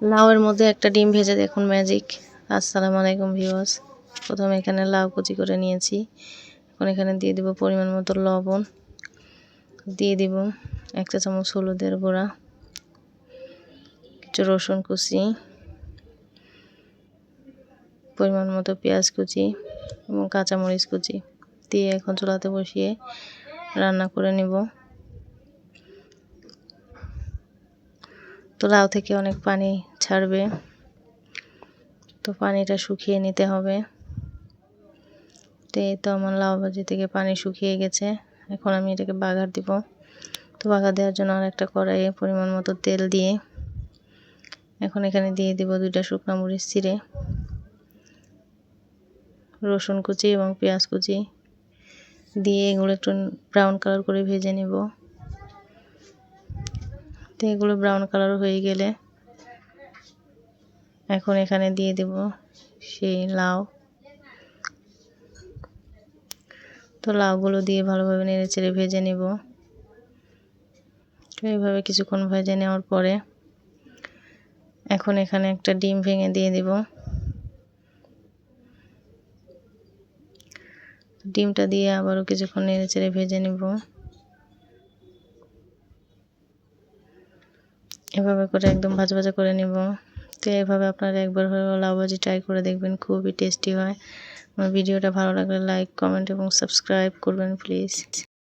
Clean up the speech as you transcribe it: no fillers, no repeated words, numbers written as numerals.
লাউয়ের মধ্যে একটা ডিম ভেজে দেখুন ম্যাজিক। আসসালামু আলাইকুম ভিউয়ার্স। প্রথমে এখানে লাউ কুচি করে নিয়েছি। এখন এখানে দিয়ে দিব পরিমাণ মতো লবণ, দিয়ে দিব 1 চা চামচ হলুদের গুঁড়া, কিছু রসুন কুচি, পরিমাণ মতো পেঁয়াজ কুচি এবং কাঁচামরিচ কুচি দিয়ে এখন চুলাতে বসিয়ে রান্না করে নিব। তো লাউ থেকে অনেক পানি ছাড়বে, তো পানিটা শুকিয়ে নিতে হবে। তো এই তো আমার লাউ ভাজি থেকে পানি শুকিয়ে গেছে। এখন আমি এটাকে বাগার দিব। তো বাগার দেওয়ার জন্য আর একটা কড়াইয়ে পরিমাণ মতো তেল দিয়ে এখন এখানে দিয়ে দিব 2টা শুকনো মরিচ চিড়ে, রসুন কুচি এবং পেঁয়াজ কুচি দিয়ে এগুলো একটু ব্রাউন কালার করে ভেজে নেব। তো এগুলো ব্রাউন কালার হয়ে গেলে এখন এখানে দিয়ে দেব সেই লাউ। তো লাউগুলো দিয়ে ভালোভাবে নেড়েচেড়ে ভেজে নেব। তো এইভাবে কিছুক্ষণ ভেজে নেওয়ার পরে এখন এখানে একটা ডিম ভেঙে দিয়ে দেব। ডিমটা দিয়ে আবারও কিছুক্ষণ নেড়েচেড়ে ভেজে নেব। এভাবে করে একদম ভাজা ভাজা করে নেব। তো এভাবে আপনারা একবার হলেও লাউ ভাজি ট্রাই করে দেখবেন, খুবই টেস্টি হয়। আমার ভিডিওটা ভালো লাগলে লাইক, কমেন্ট এবং সাবস্ক্রাইব করবেন প্লিজ।